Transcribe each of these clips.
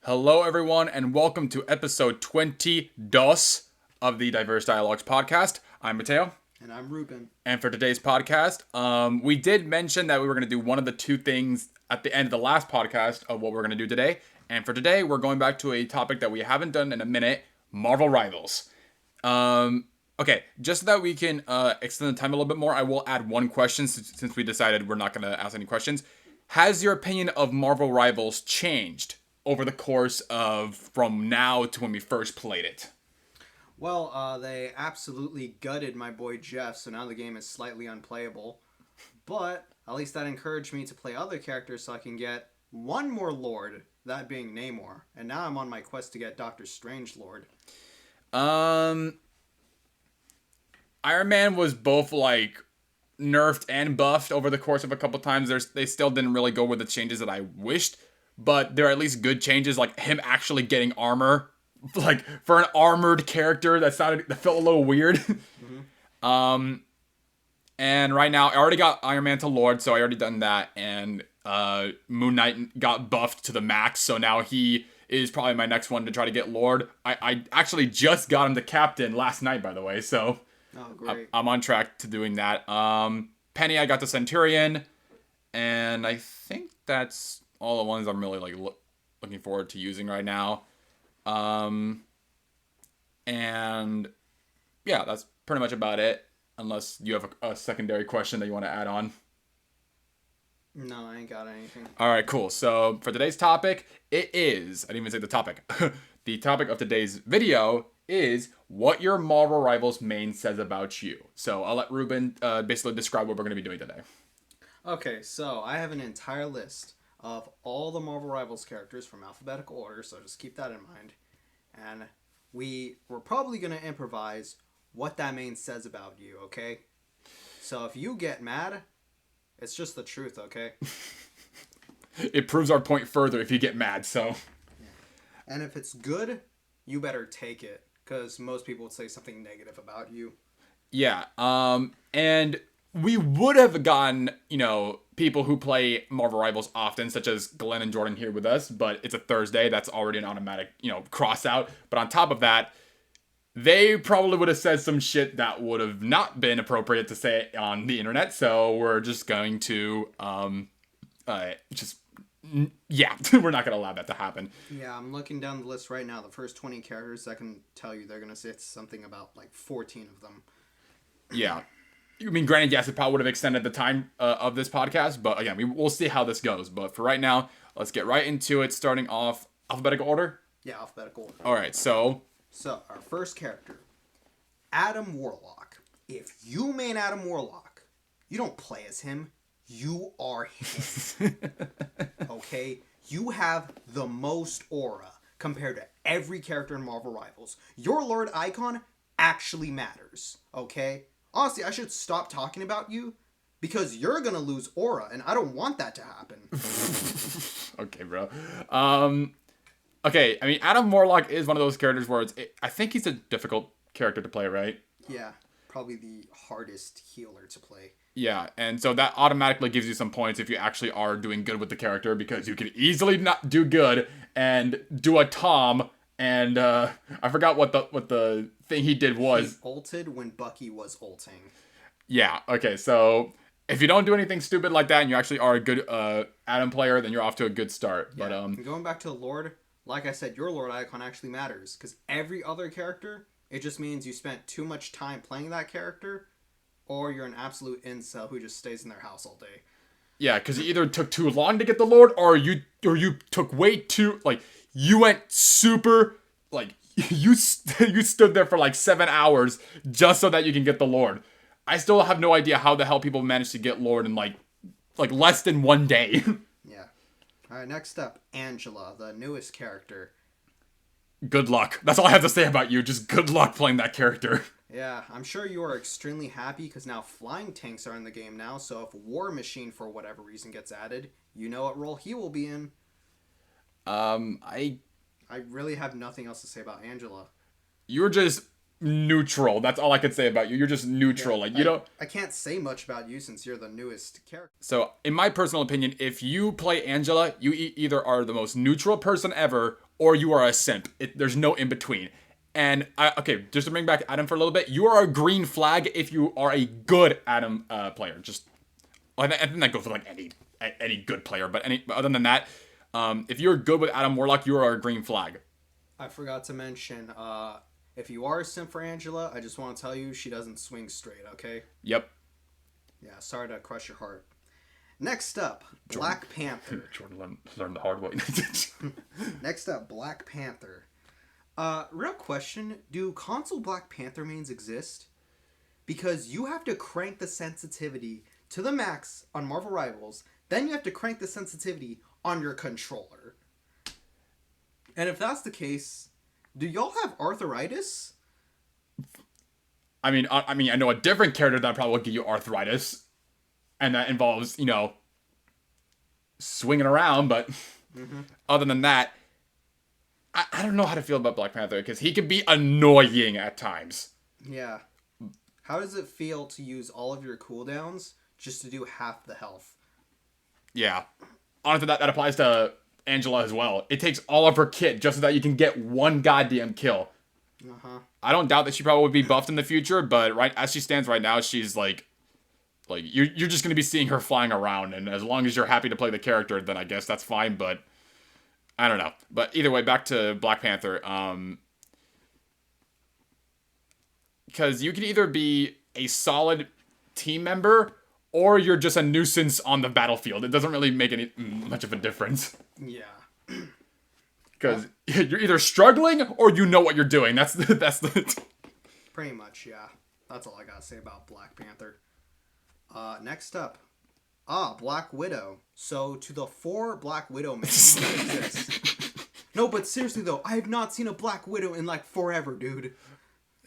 Hello, everyone, and welcome to episode 22 of the Diverse Dialogues podcast. I'm Mateo. And I'm Ruben. And for today's podcast, we did mention that we were going to do one of the two things at the end of the last podcast of what we're going to do today. And for today, we're going back to a topic that we haven't done in a minute, Marvel Rivals. Okay, just so that we can extend the time a little bit more, I will add one question since we decided we're not going to ask any questions. Has your opinion of Marvel Rivals changed over the course of from now to when we first played it? Well, they absolutely gutted my boy Jeff, so now the game is slightly unplayable. But at least that encouraged me to play other characters so I can get one more Lord, that being Namor. And now I'm on my quest to get Doctor Strangelord. Iron Man was both like nerfed and buffed over the course of a couple times. They still didn't really go with the changes that I wished, but they're at least good changes, like him actually getting armor. Like for an armored character, that felt a little weird. Mm-hmm. And right now I already got Iron Man to Lord, so I already done that, and Moon Knight got buffed to the max, so now he is probably my next one to try to get Lord. I actually just got him to Captain last night, by the way, so oh, great. I'm on track to doing that. Penny, I got the Centurion, and I think that's all the ones I'm really like looking forward to using right now. And yeah, that's pretty much about it. Unless you have a secondary question that you want to add on. No, I ain't got anything. All right, cool. So for today's topic, I didn't even say the topic. The topic of today's video is what your Marvel Rivals main says about you. So I'll let Ruben basically describe what we're going to be doing today. Okay, so I have an entire list of all the Marvel Rivals characters from alphabetical order, so just keep that in mind. And we're probably going to improvise what that main says about you, okay? So if you get mad, it's just the truth, okay? It proves our point further if you get mad, so. Yeah. And if it's good, you better take it, because most people would say something negative about you. Yeah, and we would have gotten, people who play Marvel Rivals often, such as Glenn and Jordan here with us, but it's a Thursday. That's already an automatic, cross out. But on top of that, they probably would have said some shit that would have not been appropriate to say on the internet. So we're just going to, we're not going to allow that to happen. Yeah, I'm looking down the list right now. The first 20 characters, I can tell you they're going to say something about like 14 of them. Yeah. I mean, granted, yes, it probably would have extended the time of this podcast, but again, we'll see how this goes. But for right now, let's get right into it, starting off alphabetical order. Yeah, alphabetical order. All right, so our first character, Adam Warlock. If you main Adam Warlock, you don't play as him. You are him. Okay? You have the most aura compared to every character in Marvel Rivals. Your Lord icon actually matters. Okay? Honestly, I should stop talking about you because you're going to lose aura, and I don't want that to happen. Okay, bro. Okay, I mean, Adam Warlock is one of those characters where I think he's a difficult character to play, right? Yeah, probably the hardest healer to play. Yeah, and so that automatically gives you some points if you actually are doing good with the character, because you can easily not do good and do a Tom, and I forgot what the thing he did was. He ulted when Bucky was ulting. Yeah, okay, so if you don't do anything stupid like that and you actually are a good Adam player, then you're off to a good start. Yeah. But going back to the Lord, like I said, your Lord icon actually matters, because every other character, it just means you spent too much time playing that character, or you're an absolute incel who just stays in their house all day. Yeah, because you either took too long to get the Lord, or you took way too, like, you went super, like, you stood there for like 7 hours just so that you can get the Lord. I still have no idea how the hell people managed to get Lord in like less than 1 day. Yeah. All right, next up, Angela, the newest character. Good luck. That's all I have to say about you. Just good luck playing that character. Yeah, I'm sure you are extremely happy because now flying tanks are in the game now, so if War Machine for whatever reason gets added, you know what role he will be in. I really have nothing else to say about Angela. You're just neutral. That's all I can say about you. You're just neutral. I can't say much about you since you're the newest character. So, in my personal opinion, if you play Angela, you either are the most neutral person ever, or you are a simp. There's no in between. And okay, just to bring back Adam for a little bit, you are a green flag if you are a good Adam player. Just I think that goes with like any good player, but other than that, if you're good with Adam Warlock, you are a green flag. I forgot to mention, if you are a simp for Angela, I just want to tell you she doesn't swing straight. Okay. Yep. Yeah. Sorry to crush your heart. Next up, Black Panther. Jordan learned the hard way. Next up, Black Panther. Real question: do console Black Panther mains exist? Because you have to crank the sensitivity to the max on Marvel Rivals, then you have to crank the sensitivity on your controller. And if that's the case, do y'all have arthritis? I mean, I know a different character that probably would give you arthritis, and that involves swinging around. But other than that, I don't know how to feel about Black Panther because he can be annoying at times. Yeah. How does it feel to use all of your cooldowns just to do half the health? Yeah. Honestly, that applies to Angela as well. It takes all of her kit just so that you can get one goddamn kill. Uh-huh. I don't doubt that she probably would be buffed in the future, but right as she stands right now, she's like you're just gonna be seeing her flying around, and as long as you're happy to play the character, then I guess that's fine. But I don't know. But either way, back to Black Panther. Because you can either be a solid team member or you're just a nuisance on the battlefield. It doesn't really make much of a difference. Yeah. Because you're either struggling or you know what you're doing. That's the Pretty much, yeah. That's all I gotta say about Black Panther. Next up. Black Widow. So, to the 4 Black Widow mains that exist. No, but seriously though, I have not seen a Black Widow in like forever, dude.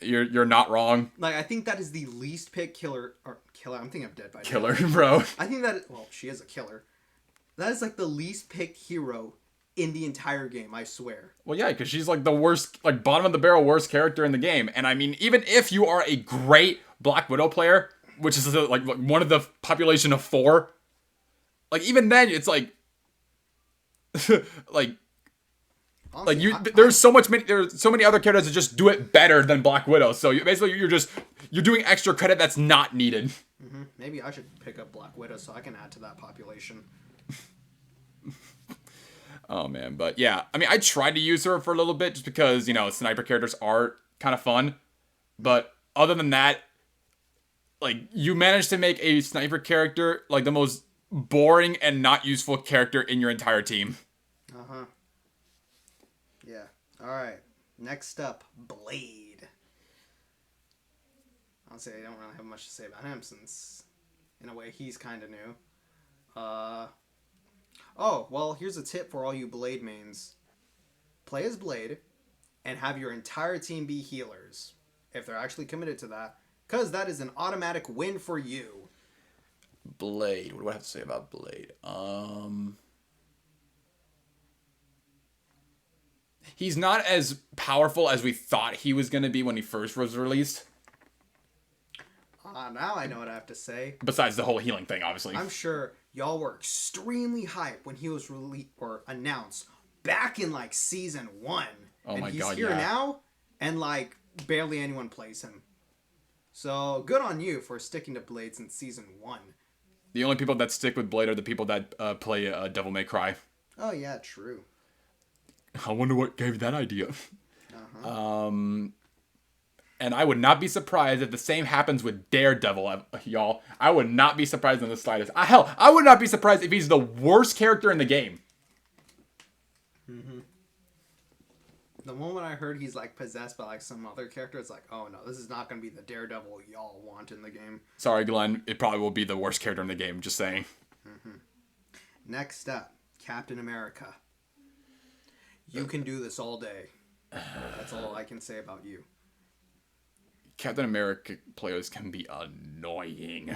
You're not wrong. Like, I think that is the least picked killer. I'm thinking of Dead by Killer, Daylight. bro. I think that, well, she is a killer. That is like the least picked hero in the entire game, I swear. Well, yeah, because she's like the worst, like bottom of the barrel worst character in the game. And I mean, even if you are a great Black Widow player, which is like one of the population of 4, like even then it's like, Honestly, there's so many other characters that just do it better than Black Widow. So you're doing extra credit that's not needed. Maybe I should pick up Black Widow so I can add to that population. Oh man, but yeah, I mean, I tried to use her for a little bit just because sniper characters are kind of fun, but other than that, like you managed to make a sniper character like the most boring and not useful character in your entire team. Yeah. All right. Next up, Blade. Honestly, I don't really have much to say about him since, in a way, he's kind of new. Oh, well, here's a tip for all you Blade mains. Play as Blade and have your entire team be healers, if they're actually committed to that, because that is an automatic win for you. Blade. What do I have to say about Blade? He's not as powerful as we thought he was going to be when he first was released. Now I know what I have to say. Besides the whole healing thing, obviously. I'm sure y'all were extremely hyped when he was announced back in like season 1. Oh and my he's God, here yeah. now, and like barely anyone plays him. So good on you for sticking to Blade since season 1. The only people that stick with Blade are the people that play Devil May Cry. Oh yeah, true. I wonder what gave that idea. And I would not be surprised if the same happens with Daredevil, y'all. I would not be surprised in the slightest. Hell, I would not be surprised if he's the worst character in the game. The moment I heard he's like possessed by like some other character, it's like, oh no, this is not going to be the Daredevil y'all want in the game. Sorry, Glenn. It probably will be the worst character in the game, just saying. Next up, Captain America. You can do this all day. That's all I can say about you. Captain America players can be annoying.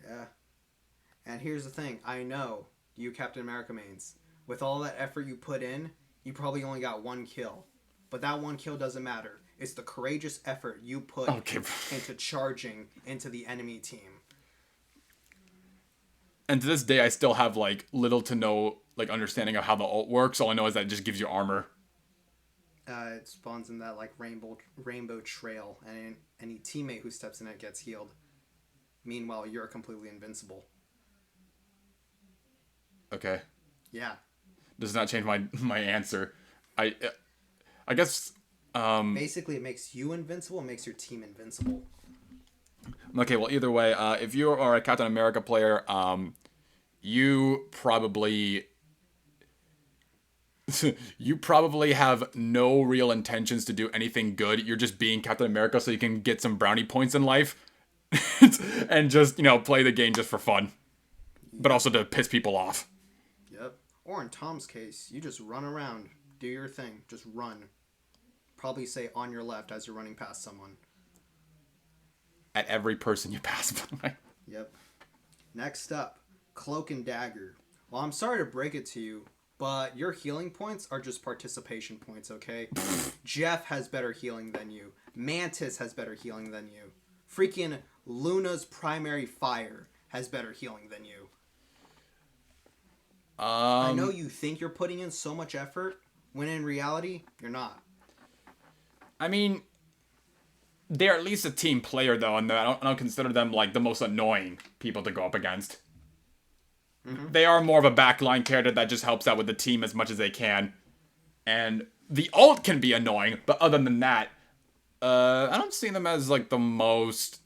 Yeah. And here's the thing. I know, you Captain America mains, with all that effort you put in, you probably only got 1 kill. But that 1 kill doesn't matter. It's the courageous effort you put into charging into the enemy team. And to this day, I still have like little to no like understanding of how the ult works. All I know is that it just gives you armor. It spawns in that like rainbow trail, and any teammate who steps in it gets healed. Meanwhile, you're completely invincible. Okay. Yeah. Does not change my answer. I guess. Basically, it makes you invincible. It makes your team invincible. Okay. Well, either way, if you are a Captain America player, you probably. You probably have no real intentions to do anything good. You're just being Captain America so you can get some brownie points in life. And just, play the game just for fun. But also to piss people off. Yep. Or in Tom's case, you just run around, do your thing, just run. Probably say on your left as you're running past someone. At every person you pass by. Yep. Next up, Cloak and Dagger. Well, I'm sorry to break it to you, but your healing points are just participation points, okay? Jeff has better healing than you. Mantis has better healing than you. Freaking Luna's primary fire has better healing than you. I know you think you're putting in so much effort, when in reality, you're not. I mean, they're at least a team player, though, and I don't consider them, like, the most annoying people to go up against. Mm-hmm. They are more of a backline character that just helps out with the team as much as they can. And the ult can be annoying, but other than that, I don't see them as, like, the most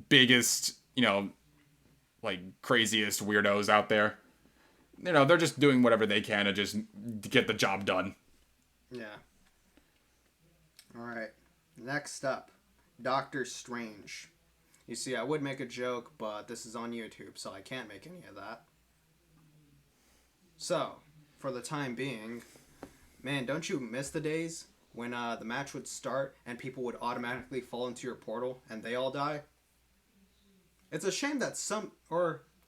biggest, like, craziest weirdos out there. They're just doing whatever they can to just get the job done. Yeah. Alright. Next up, Doctor Strange. You see, I would make a joke, but this is on YouTube, so I can't make any of that. So, for the time being, man, don't you miss the days when the match would start and people would automatically fall into your portal and they all die? It's a shame that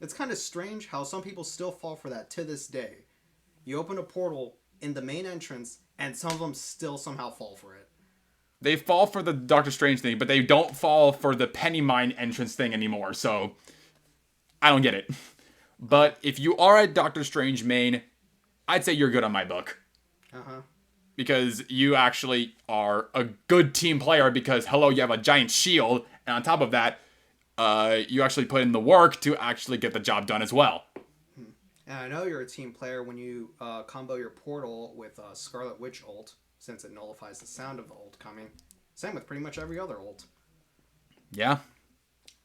it's kind of strange how some people still fall for that to this day. You open a portal in the main entrance, and some of them still somehow fall for it. They fall for the Doctor Strange thing, but they don't fall for the Penny Mine entrance thing anymore, so I don't get it. But if you are a Doctor Strange main, I'd say you're good on my book. Uh-huh. Because you actually are a good team player because, hello, you have a giant shield, and on top of that, you actually put in the work to actually get the job done as well. And I know you're a team player when you combo your portal with Scarlet Witch ult, since it nullifies the sound of the ult coming. Same with pretty much every other ult. Yeah.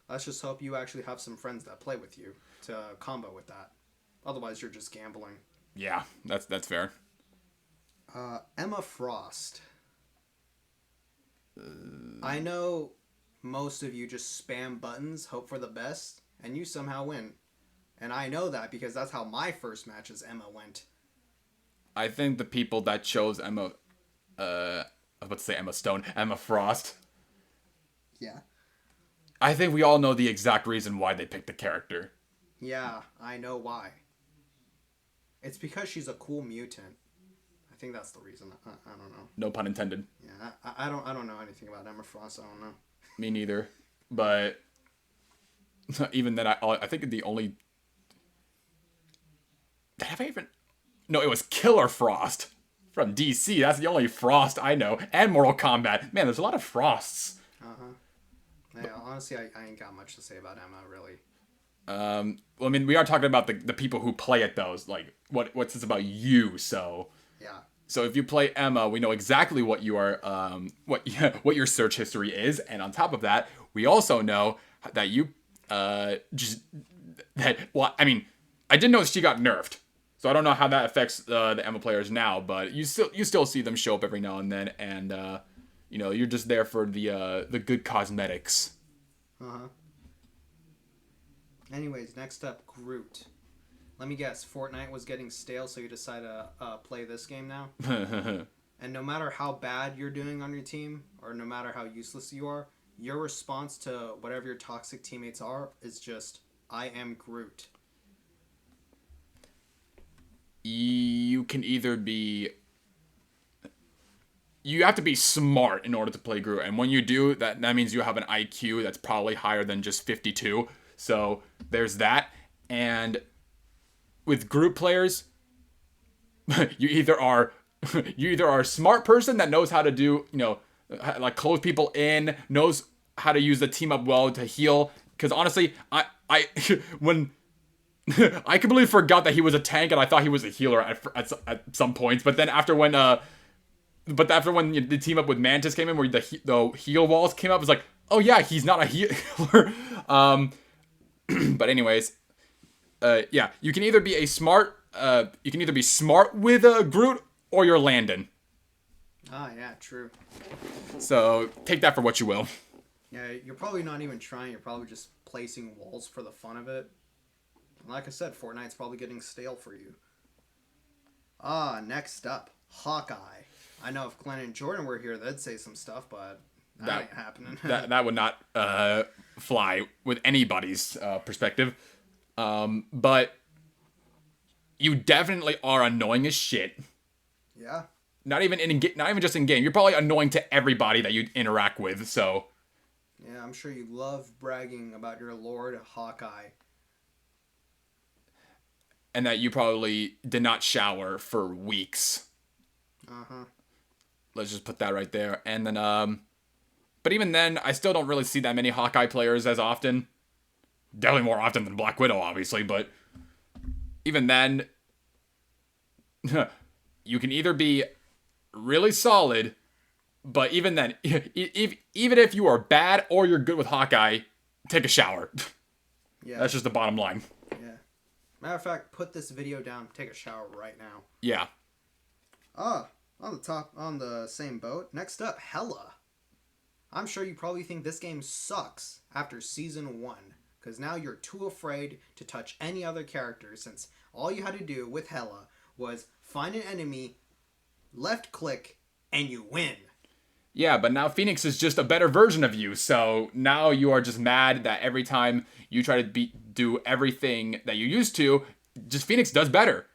Let's just hope you actually have some friends that play with you to combo with that. Otherwise, you're just gambling. Yeah, that's fair. Emma Frost. I know most of you just spam buttons, hope for the best, and you somehow win. And I know that because that's how my first match as Emma went. I think the people that chose Emma, I was about to say Emma Stone, Emma Frost. Yeah. I think we all know the exact reason why they picked the character. Yeah, I know why. It's because she's a cool mutant. I think that's the reason. I don't know. No pun intended. Yeah, I don't know anything about Emma Frost. I don't know. Me neither. But even then, I think the only... Have I even... No, it was Killer Frost from DC. That's the only Frost I know. And Mortal Kombat. Man, there's a lot of Frosts. Uh-huh. Yeah, honestly, I ain't got much to say about Emma, really. Well, I mean, we are talking about the people who play it, though. Like, what's this about you, so... Yeah. So if you play Emma, we know exactly what you are, what your search history is, and on top of that, we also know that you, I didn't know she got nerfed, so I don't know how that affects the Emma players now, but you still see them show up every now and then, and you're just there for the good cosmetics. Uh-huh. Anyways, next up, Groot. Let me guess, Fortnite was getting stale, so you decided to play this game now? And no matter how bad you're doing on your team, or no matter how useless you are, your response to whatever your toxic teammates are is just, I am Groot. You can either be... You have to be smart in order to play Groot, and when you do, that means you have an IQ that's probably higher than just 52, so there's that, and... with group players, you either are a smart person that knows how to do, like close people in, knows how to use the team up well to heal. Because honestly, I when I completely forgot that he was a tank and I thought he was a healer at some points. But then after when the team up with Mantis came in, where the heal walls came up, it's like, oh yeah, he's not a healer. But anyways, yeah, you can either be smart with Groot, or you're Landon. Ah, yeah, true. So take that for what you will. Yeah, you're probably not even trying. You're probably just placing walls for the fun of it. Like I said, Fortnite's probably getting stale for you. Next up, Hawkeye. I know if Glenn and Jordan were here, they'd say some stuff, but that ain't happening. that would not fly with anybody's perspective. But you definitely are annoying as shit. Yeah. Not even just in game. You're probably annoying to everybody that you interact with. So. Yeah, I'm sure you love bragging about your Lord Hawkeye. And that you probably did not shower for weeks. Uh-huh. Let's just put that right there. And then, but even then, I still don't really see that many Hawkeye players as often. Definitely more often than Black Widow, obviously, but even then, you can either be really solid, but even then, even if you are bad or you're good with Hawkeye, take a shower. Yeah. That's just the bottom line. Yeah. Matter of fact, put this video down, take a shower right now. Yeah. On the same boat. Next up, Hela. I'm sure you probably think this game sucks after Season 1, because now you're too afraid to touch any other character, since all you had to do with Hela was find an enemy, left click, and you win. Yeah, but now Phoenix is just a better version of you, so now you are just mad that every time you try to do everything that you used to, just Phoenix does better.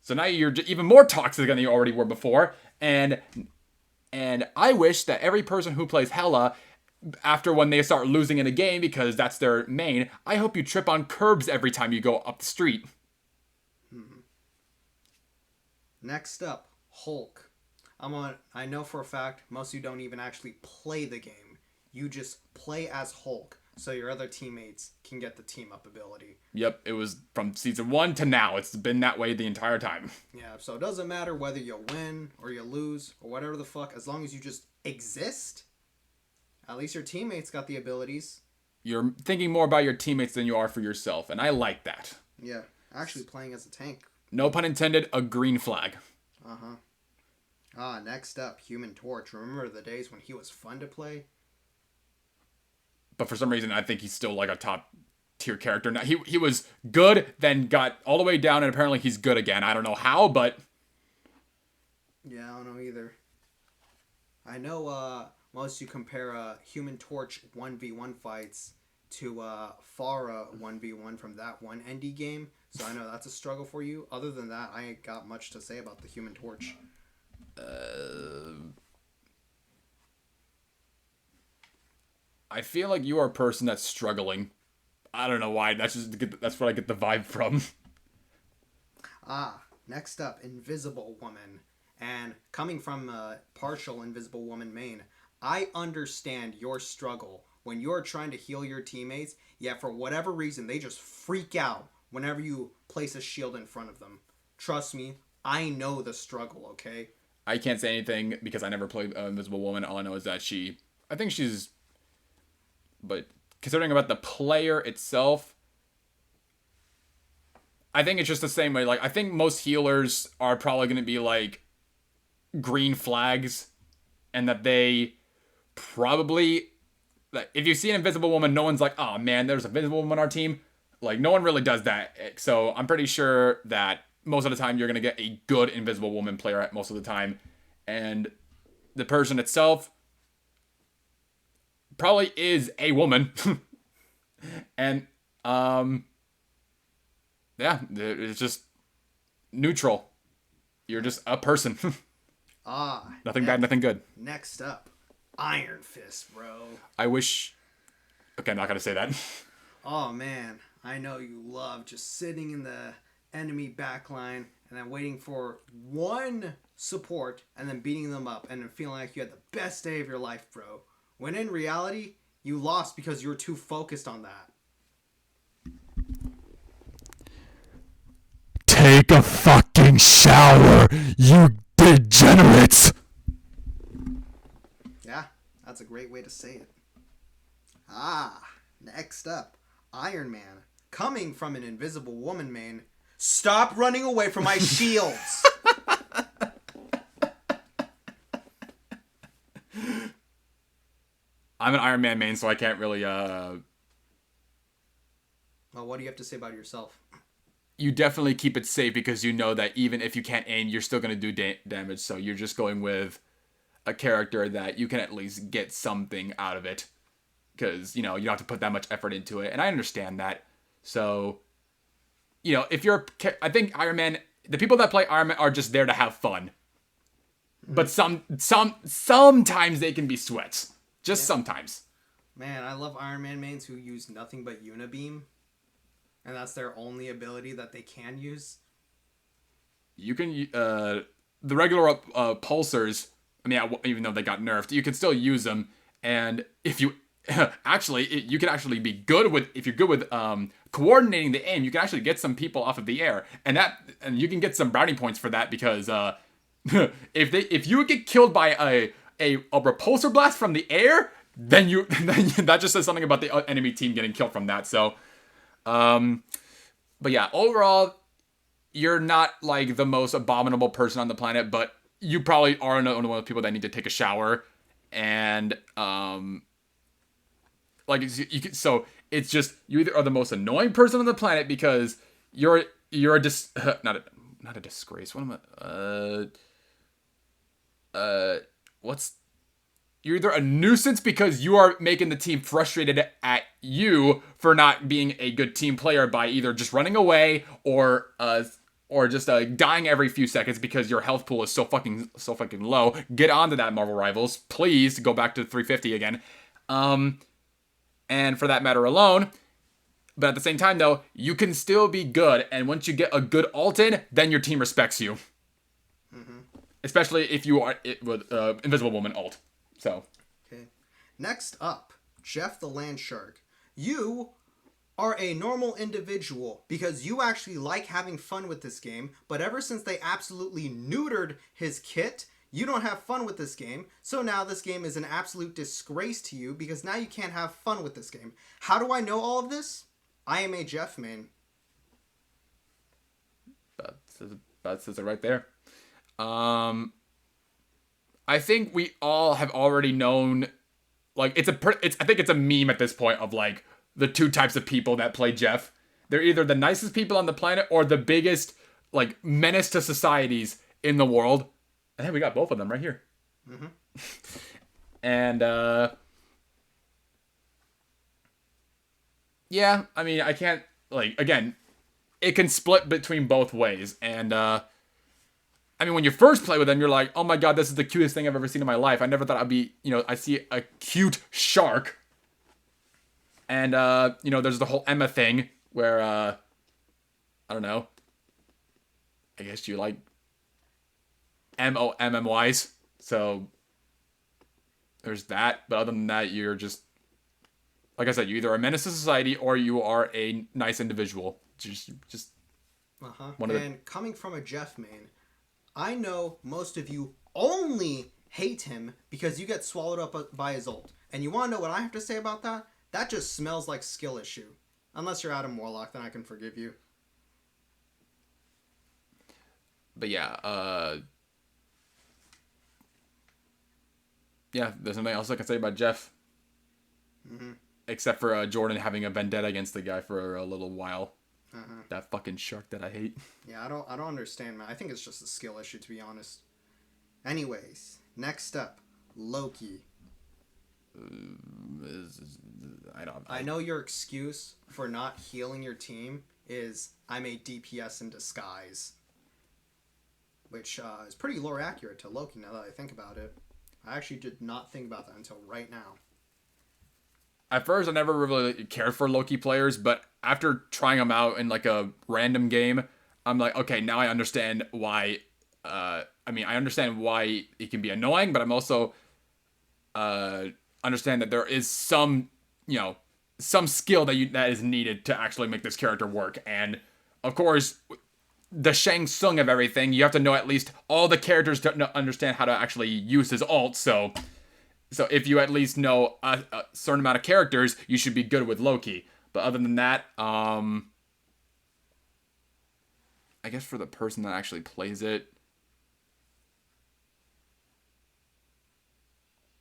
So now you're even more toxic than you already were before, and I wish that every person who plays Hela, after when they start losing in a game, because that's their main, I hope you trip on curbs every time you go up the street. Next up, Hulk. I know for a fact most of you don't even actually play the game. You just play as Hulk, so your other teammates can get the team up ability. Yep, it was from Season 1 to now. It's been that way the entire time. Yeah, so it doesn't matter whether you win or you lose or whatever the fuck, as long as you just exist, at least your teammates got the abilities. You're thinking more about your teammates than you are for yourself, and I like that. Yeah, actually playing as a tank. No pun intended, a green flag. Uh-huh. Next up, Human Torch. Remember the days when he was fun to play? But for some reason, I think he's still like a top tier character. Now, he was good, then got all the way down, and apparently he's good again. I don't know how, but... Yeah, I don't know either. I know most you compare Human Torch 1v1 fights to Pharah 1v1 from that one indie game. So I know that's a struggle for you. Other than that, I ain't got much to say about the Human Torch. I feel like you are a person that's struggling. I don't know why. That's what I get the vibe from. Next up, Invisible Woman. And coming from a partial Invisible Woman main, I understand your struggle when you're trying to heal your teammates, yet for whatever reason, they just freak out whenever you place a shield in front of them. Trust me, I know the struggle, okay? I can't say anything because I never played Invisible Woman. All I know is that I think she's... But considering about the player itself, I think it's just the same way. Like, I think most healers are probably going to be, like, green flags. And that they probably... Like, if you see an Invisible Woman, no one's like, oh, man, there's an Invisible Woman on our team. Like, no one really does that. So I'm pretty sure that most of the time you're going to get a good Invisible Woman player at most of the time. And the person itself probably is a woman. And, yeah, it's just neutral. You're just a person. Nothing bad, nothing good. Next up, Iron Fist, bro. I wish... Okay, I'm not going to say that. Oh, man. I know you love just sitting in the enemy backline and then waiting for one support and then beating them up and then feeling like you had the best day of your life, bro. When in reality, you lost because you were too focused on that. Take a fucking shower, you degenerates! Yeah, that's a great way to say it. Next up, Iron Man. Coming from an Invisible Woman main, stop running away from my shields! I'm an Iron Man main, so I can't really, Well, what do you have to say about yourself? You definitely keep it safe because you know that even if you can't aim, you're still going to do damage, so you're just going with a character that you can at least get something out of it. Because, you don't have to put that much effort into it, and I understand that. So, if you're... I think Iron Man... The people that play Iron Man are just there to have fun. But sometimes they can be sweats. Just sometimes. Man, I love Iron Man mains who use nothing but Unibeam. And that's their only ability that they can use. You can... the regular pulsars... I mean, even though they got nerfed, you can still use them. And if you... you can actually be good with... If you're good with coordinating the aim, you can actually get some people off of the air. And you can get some brownie points for that because... if you get killed by a repulsor blast from the air, then that just says something about the enemy team getting killed from that. So, but yeah, overall, you're not like the most abominable person on the planet, but you probably are one of the people that need to take a shower, and so it's just you either are the most annoying person on the planet because you're not a disgrace. What am I? You're either a nuisance because you are making the team frustrated at you for not being a good team player by either just running away or just dying every few seconds because your health pool is so fucking low. Get onto that, Marvel Rivals, please. Go back to 350 again. And for that matter alone. But at the same time, though, you can still be good, and once you get a good ult in, then your team respects you. Mm-hmm. Especially if you are with Invisible Woman ult. So. Okay. Next up, Jeff the Land Shark. You are a normal individual because you actually like having fun with this game, but ever since they absolutely neutered his kit, you don't have fun with this game, so now this game is an absolute disgrace to you because now you can't have fun with this game. How do I know all of this? I am a Jeff main. That says it right there. I think we all have already known, like, I think it's a meme at this point of, like, the two types of people that play Jeff. They're either the nicest people on the planet or the biggest, like, menace to societies in the world. And we got both of them right here. Mm-hmm. And, yeah, I mean, I can't, like, again, it can split between both ways. And, I mean, when you first play with them, you're like, oh my god, this is the cutest thing I've ever seen in my life. I never thought I'd be, I see a cute shark. And, there's the whole Emma thing where, I don't know. I guess you like MOMMYs. So, there's that. But other than that, you're just, like I said, you're either a menace to society or you are a nice individual. Just And coming from a Jeff main, I know most of you only hate him because you get swallowed up by his ult. And you want to know what I have to say about that? That just smells like skill issue. Unless you're Adam Warlock, then I can forgive you. But yeah, there's nothing else I can say about Jeff. Mm-hmm. Except for Jordan having a vendetta against the guy for a little while. Uh-huh. That fucking shark that I hate. Yeah, I don't understand, man. I think it's just a skill issue, to be honest. Anyways, next up, Loki. I know your excuse for not healing your team is I'm a DPS in disguise. Which is pretty lore accurate to Loki now that I think about it. I actually did not think about that until right now. At first, I never really cared for Loki players, but after trying them out in like a random game, I'm like, okay, now I understand why. I understand why it can be annoying, but I'm also understand that there is some, you know, some skill that is needed to actually make this character work. And of course, the Shang Tsung of everything, you have to know at least all the characters to understand how to actually use his ult. So if you at least know a certain amount of characters, you should be good with Loki. But other than that, I guess for the person that actually plays it,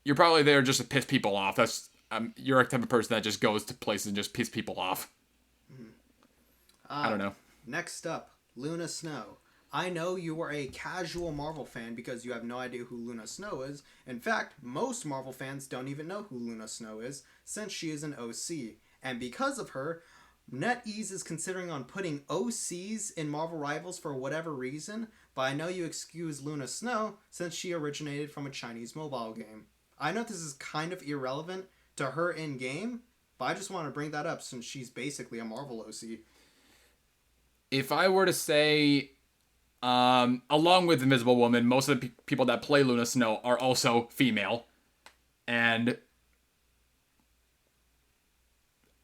you're probably there just to piss people off. You're a type of person that just goes to places and just piss people off. I don't know. Next up, Luna Snow. I know you are a casual Marvel fan because you have no idea who Luna Snow is. In fact, most Marvel fans don't even know who Luna Snow is, since she is an OC. And because of her, NetEase is considering on putting OCs in Marvel Rivals for whatever reason, but I know you excuse Luna Snow since she originated from a Chinese mobile game. I know this is kind of irrelevant to her in-game, but I just want to bring that up since she's basically a Marvel OC. If I were to say, along with Invisible Woman, most of the people that play Luna Snow are also female. And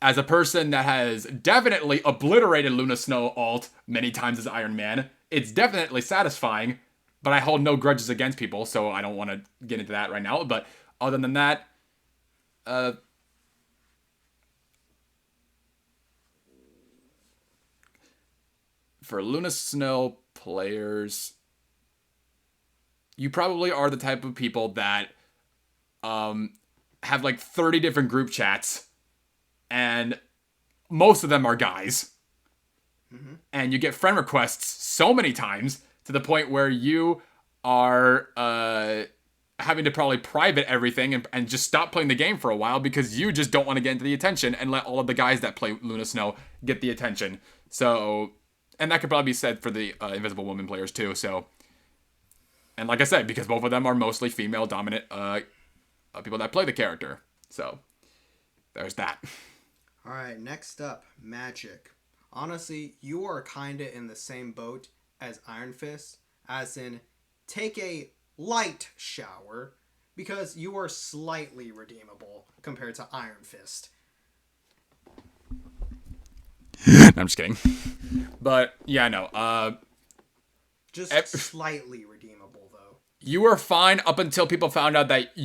as a person that has definitely obliterated Luna Snow ult many times as Iron Man, it's definitely satisfying, but I hold no grudges against people, so I don't want to get into that right now. But other than that, for Luna Snow players, you probably are the type of people that have like 30 different group chats, and most of them are guys. Mm-hmm. And you get friend requests so many times to the point where you are having to probably private everything and just stop playing the game for a while because you just don't want to get into the attention and let all of the guys that play Luna Snow get the attention. So, and that could probably be said for the Invisible Woman players too. So, and like I said, because both of them are mostly female dominant people that play the character. So, there's that. Alright, next up, Magic. Honestly, you are kinda in the same boat as Iron Fist, as in, take a light shower, because you are slightly redeemable compared to Iron Fist. I'm just kidding. But, yeah, no. Just slightly redeemable, though. You were fine up until people found out that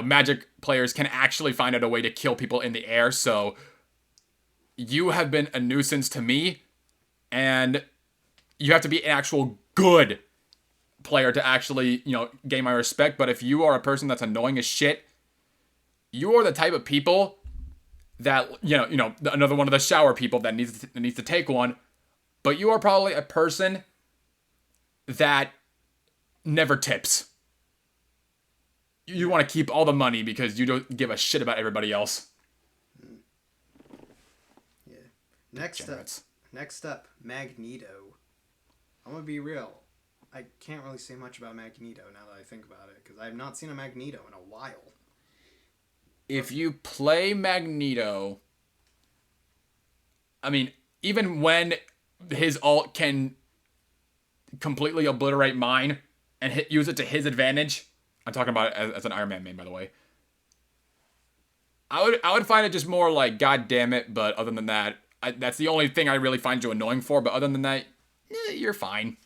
Magic players can actually find out a way to kill people in the air, so you have been a nuisance to me, and you have to be an actual good player to actually, gain my respect. But if you are a person that's annoying as shit, you are the type of people that, another one of the shower people that needs to take one, but you are probably a person that never tips. You want to keep all the money because you don't give a shit about everybody else. Yeah. Next up, Magneto. I'm gonna be real. I can't really say much about Magneto now that I think about it, because I have not seen a Magneto in a while. If you play Magneto, I mean, even when his ult can completely obliterate mine and use it to his advantage, I'm talking about it as an Iron Man main, by the way, I would find it just more like, God damn it, but other than that, that's the only thing I really find you annoying for, but other than that, you're fine.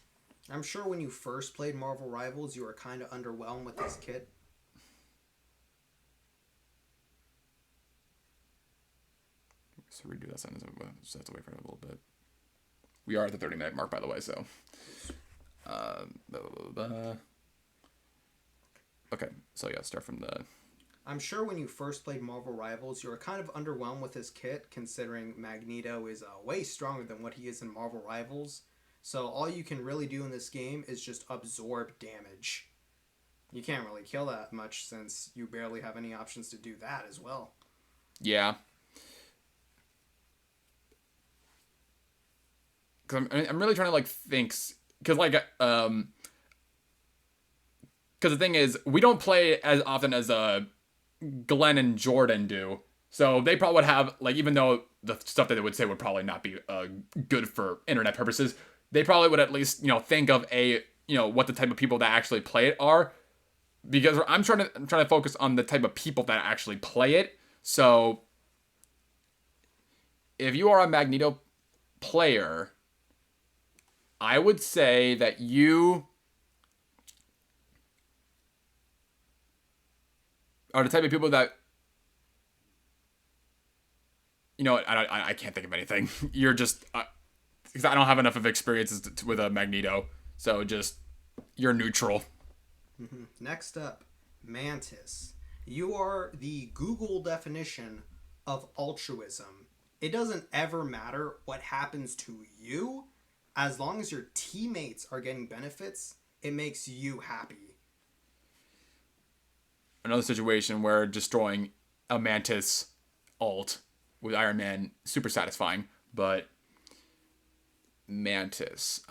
I'm sure when you first played Marvel Rivals, you were kind of underwhelmed with this kit. So redo that sentence. Just have to wait for it a little bit. We are at the 30-minute mark, by the way, so. Okay, so yeah, start from the... I'm sure when you first played Marvel Rivals, you were kind of underwhelmed with his kit, considering Magneto is way stronger than what he is in Marvel Rivals. So all you can really do in this game is just absorb damage. You can't really kill that much since you barely have any options to do that as well. Yeah. Because I'm really trying to think, because because the thing is, we don't play as often as Glenn and Jordan do. So they probably would have, like, even though the stuff that they would say would probably not be good for internet purposes, they probably would at least, think of what the type of people that actually play it are. Because I'm trying to focus on the type of people that actually play it. So if you are a Magneto player, I would say that you are the type of people that, I can't think of anything. You're just, because I don't have enough of experiences with a Magneto, so just, you're neutral. Next up, Mantis. You are the Google definition of altruism. It doesn't ever matter what happens to you. As long as your teammates are getting benefits, it makes you happy. Another situation where destroying a Mantis ult with Iron Man, super satisfying, but Mantis.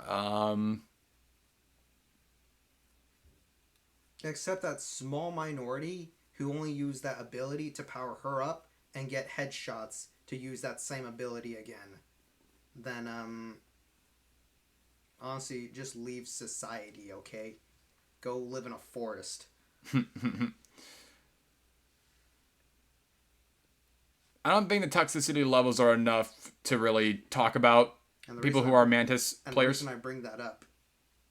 Except that small minority who only use that ability to power her up and get headshots to use that same ability again. Then, honestly, just leave society, okay? Go live in a forest. I don't think the toxicity levels are enough to really talk about people who are Mantis players. The reason I bring that up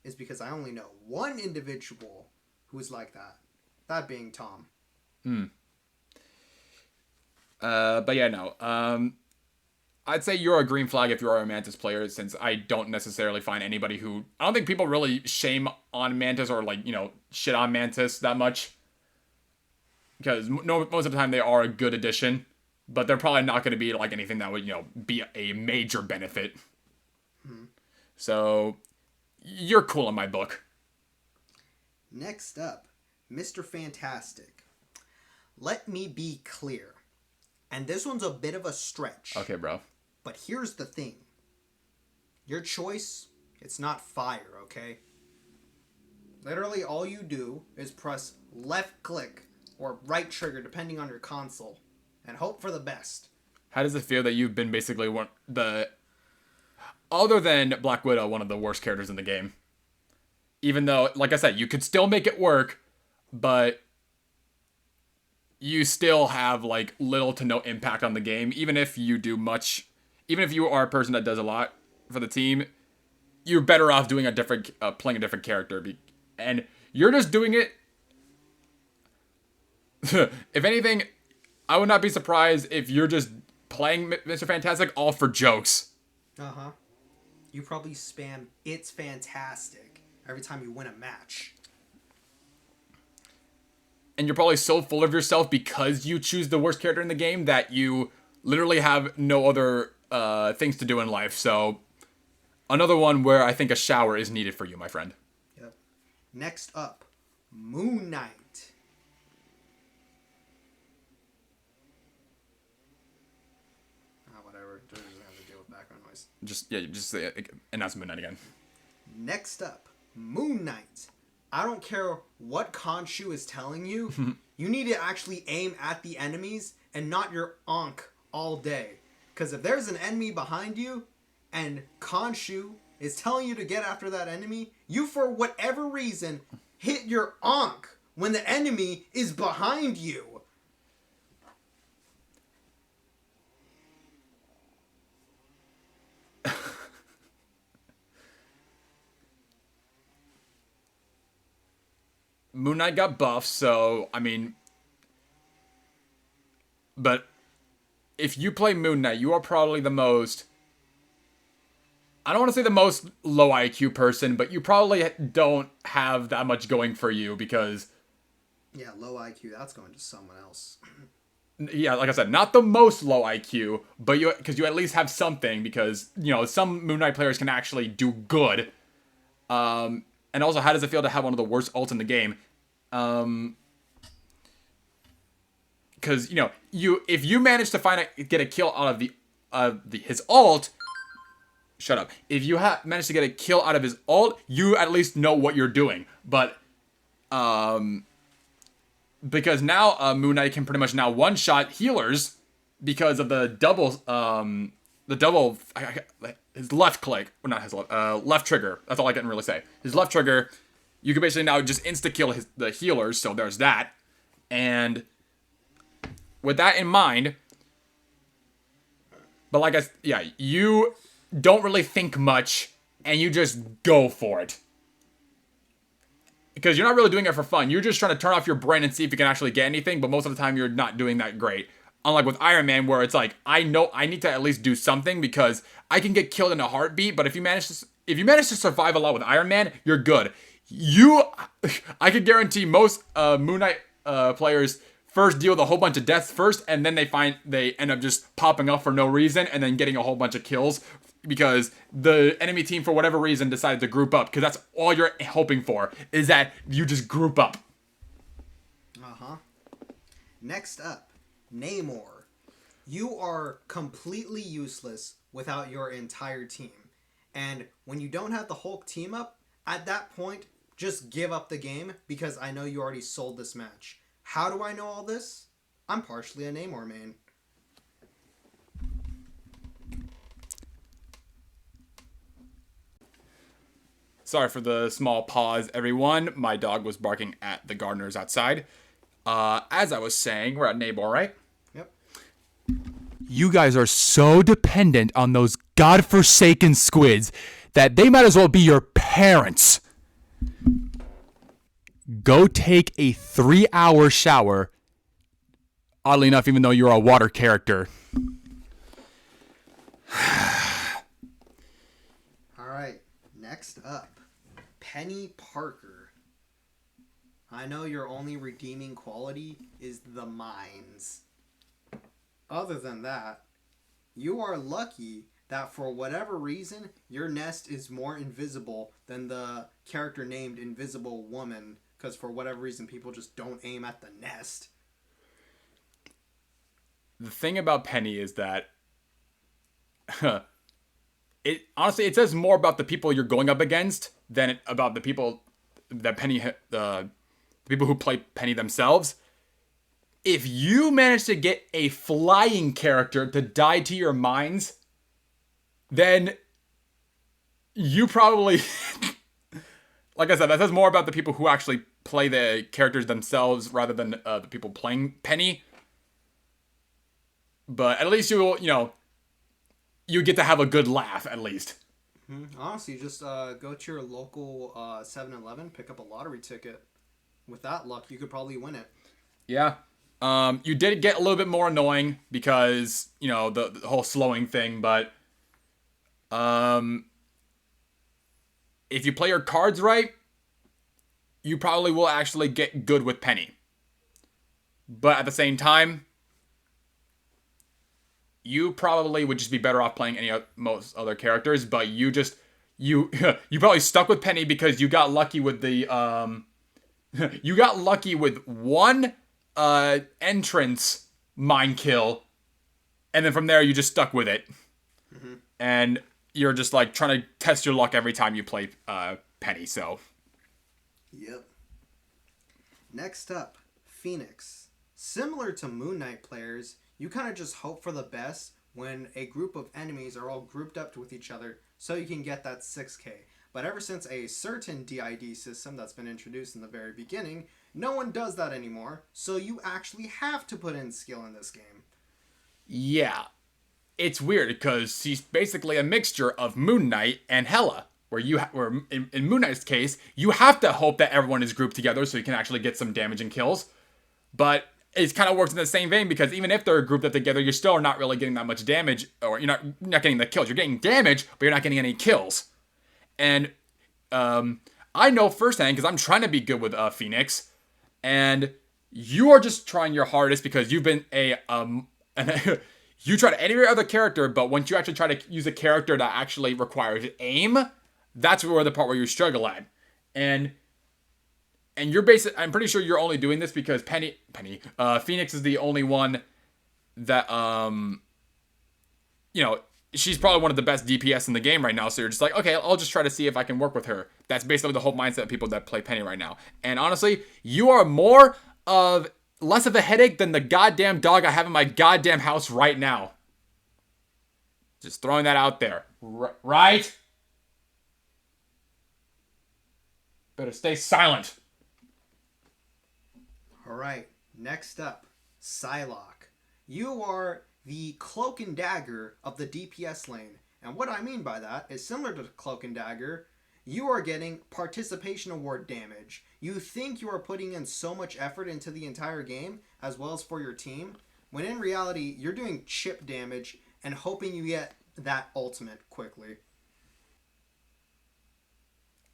is because I only know one individual who's like that. That being Tom. But yeah, no. I'd say you're a green flag if you are a Mantis player, since I don't necessarily find anybody who... I don't think people really shame on Mantis or, shit on Mantis that much. Because most of the time they are a good addition. But they're probably not going to be, anything that would, be a major benefit. So, you're cool in my book. Next up, Mr. Fantastic. Let me be clear. And this one's a bit of a stretch. Okay, bro. But here's the thing. Your choice, it's not fire, okay? Literally all you do is press left click or right trigger depending on your console and hope for the best. How does it feel that you've been basically other than Black Widow, one of the worst characters in the game? Even though, like I said, you could still make it work, but you still have, little to no impact on the game. Even if you do much, even if you are a person that does a lot for the team, you're better off doing playing a different character. And you're just doing it. If anything, I would not be surprised if you're just playing Mr. Fantastic all for jokes. Uh-huh. You probably spam "It's fantastic" every time you win a match. And you're probably so full of yourself because you choose the worst character in the game that you literally have no other things to do in life. So, another one where I think a shower is needed for you, my friend. Yep. Next up, Moon Knight. Whatever. Doesn't have to deal with background noise. Just announce Moon Knight again. Next up, Moon Knight. I don't care what Khonshu is telling you. You need to actually aim at the enemies and not your Ankh all day. Because if there's an enemy behind you and Khonshu is telling you to get after that enemy, you, for whatever reason, hit your Ankh when the enemy is behind you. Moon Knight got buffed, so, but if you play Moon Knight, you are probably the most, I don't want to say the most low IQ person, but you probably don't have that much going for you because... Yeah, low IQ, that's going to someone else. Yeah, like I said, not the most low IQ, but because you at least have something, because, some Moon Knight players can actually do good. And also, how does it feel to have one of the worst ults in the game? Because if you manage to get a kill out of his ult, shut up. If you manage to get a kill out of his ult, you at least know what you're doing. But because now Moon Knight can pretty much now one-shot healers, because of the double, his left click, well, not his left trigger. That's all I can really say. His left trigger, you can basically now just insta kill the healers. So there's that, and with that in mind, but like you don't really think much, and you just go for it. Because you're not really doing it for fun. You're just trying to turn off your brain and see if you can actually get anything, but most of the time you're not doing that great. Unlike with Iron Man, where it's like, I know I need to at least do something because I can get killed in a heartbeat, but if you manage to survive a lot with Iron Man, you're good. I could guarantee most Moon Knight players first deal with a whole bunch of deaths first, and then they end up just popping up for no reason and then getting a whole bunch of kills because the enemy team, for whatever reason, decided to group up. Because that's all you're hoping for, is that you just group up. Next up, Namor. You are completely useless without your entire team. And when you don't have the Hulk team up, at that point, just give up the game because I know you already sold this match. How do I know all this? I'm partially a Namor main. Sorry for the small pause, everyone. My dog was barking at the gardeners outside. As I was saying, we're at Namor, right? Yep. You guys are so dependent on those godforsaken squids that they might as well be your parents. Go take a 3-hour shower. Oddly enough, even though you're a water character. Alright, next up. Penny Parker. I know your only redeeming quality is the mines. Other than that, you are lucky that for whatever reason, your nest is more invisible than the character named Invisible Woman, because for whatever reason, people just don't aim at the nest. The thing about Penny is that it says more about the people you're going up against than about the people that the people who play Penny themselves. If you manage to get a flying character to die to your mines, then you probably, like I said, that says more about the people who actually play the characters themselves rather than the people playing Penny. But at least you get to have a good laugh, at least. Honestly, just go to your local 7-Eleven, pick up a lottery ticket. With that luck, you could probably win it. Yeah. You did get a little bit more annoying because, the whole slowing thing, but if you play your cards right, you probably will actually get good with Penny. But at the same time, you probably would just be better off playing most other characters, but you probably stuck with Penny because you got lucky with the you got lucky with one entrance mine kill, and then from there you just stuck with it. And you're just like trying to test your luck every time you play Penny, so. Yep. Next up, Phoenix. Similar to Moon Knight players, you kind of just hope for the best when a group of enemies are all grouped up with each other so you can get that 6k. But ever since a certain DID system that's been introduced in the very beginning, no one does that anymore, so you actually have to put in skill in this game. Yeah. It's weird because she's basically a mixture of Moon Knight and Hela, where in Moon Knight's case, you have to hope that everyone is grouped together so you can actually get some damage and kills. But it kind of works in the same vein because even if they're grouped up together, you still are not really getting that much damage, or you're not getting the kills. You're getting damage, but you're not getting any kills. And I know firsthand because I'm trying to be good with Phoenix, and you are just trying your hardest because you've been you try to any other character, but once you actually try to use a character that actually requires aim, that's where the part where you struggle at. And you're I'm pretty sure you're only doing this because Phoenix is the only one that, she's probably one of the best DPS in the game right now. So you're just like, okay, I'll just try to see if I can work with her. That's basically the whole mindset of people that play Penny right now. And honestly, you are more of less of a headache than the goddamn dog I have in my goddamn house right now. Just throwing that out there. Right? Better stay silent. Alright, next up, Psylocke. You are the cloak and dagger of the DPS lane. And what I mean by that is similar to Cloak and Dagger, you are getting participation award damage. You think you are putting in so much effort into the entire game, as well as for your team, when in reality, you're doing chip damage and hoping you get that ultimate quickly.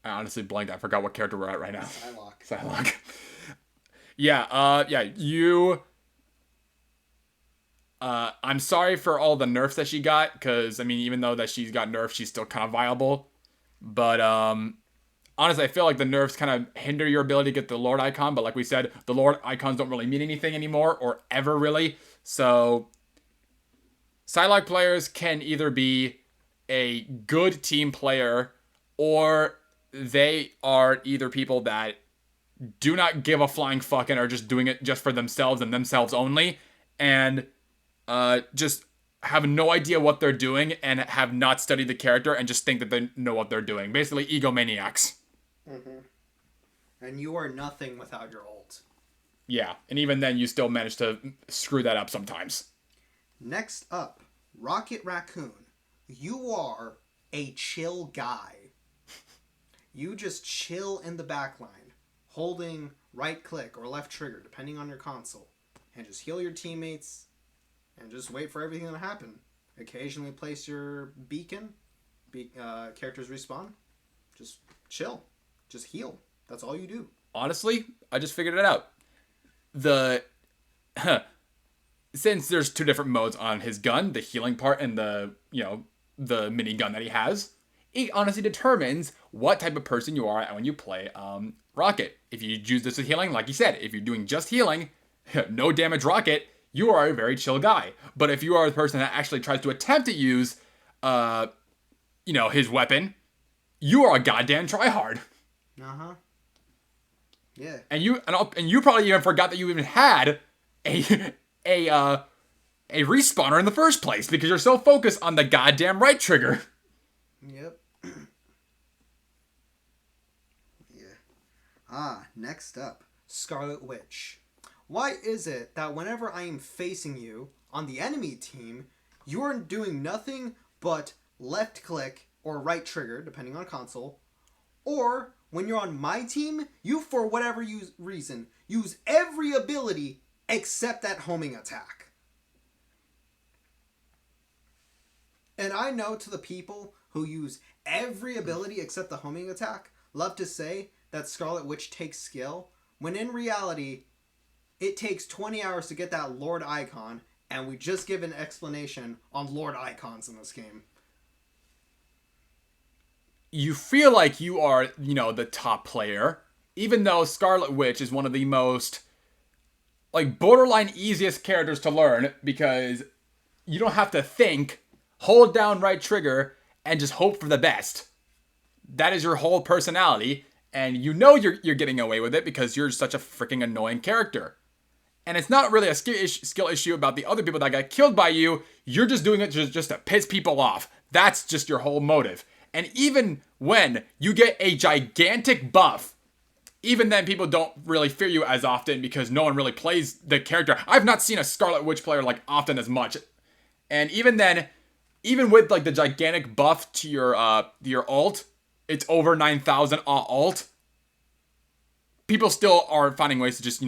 I honestly blanked. I forgot what character we're at right now. Psylocke. Yeah, you... I'm sorry for all the nerfs that she got, because, I mean, even though that she's got nerfs, she's still kind of viable. But, honestly, I feel like the nerfs kind of hinder your ability to get the Lord icon, but like we said, the Lord icons don't really mean anything anymore, or ever really. So, Psylocke players can either be a good team player, or they are either people that do not give a flying fuck and are just doing it just for themselves and themselves only, and just have no idea what they're doing and have not studied the character and just think that they know what they're doing. Basically, egomaniacs. Mm-hmm. And you are nothing without your ult. Yeah, and even then, you still manage to screw that up sometimes. Next up, Rocket Raccoon. You are a chill guy. You just chill in the backline, holding right click or left trigger, depending on your console, and just heal your teammates, and just wait for everything to happen. Occasionally place your beacon, characters respawn. Just chill. Just heal. That's all you do. Honestly, I just figured it out. Since there's two different modes on his gun, the healing part and the mini gun that he has, it honestly determines what type of person you are when you play Rocket. If you use this as healing, like you said, if you're doing just healing, no damage Rocket, you are a very chill guy. But if you are the person that actually tries to attempt to use, his weapon, you are a goddamn tryhard. Uh-huh. Yeah. And you probably even forgot that you even had a respawner in the first place because you're so focused on the goddamn right trigger. Yep. Next up, Scarlet Witch. Why is it that whenever I am facing you on the enemy team, you are doing nothing but left click or right trigger, depending on console, or when you're on my team, you, for whatever reason, use every ability except that homing attack. And I know to the people who use every ability except the homing attack, love to say that Scarlet Witch takes skill, when in reality, it takes 20 hours to get that Lord icon, and we just give an explanation on Lord icons in this game. You feel like you are, the top player, even though Scarlet Witch is one of the most, borderline easiest characters to learn, because you don't have to think, hold down right trigger, and just hope for the best. That is your whole personality, and you're getting away with it because you're such a freaking annoying character. And it's not really a skill issue about the other people that got killed by you. You're just doing it just to piss people off. That's just your whole motive. And even when you get a gigantic buff, even then people don't really fear you as often because no one really plays the character. I've not seen a Scarlet Witch player often as much. And even then, even with the gigantic buff to your ult, it's over 9,000 ult. People still are finding ways to just,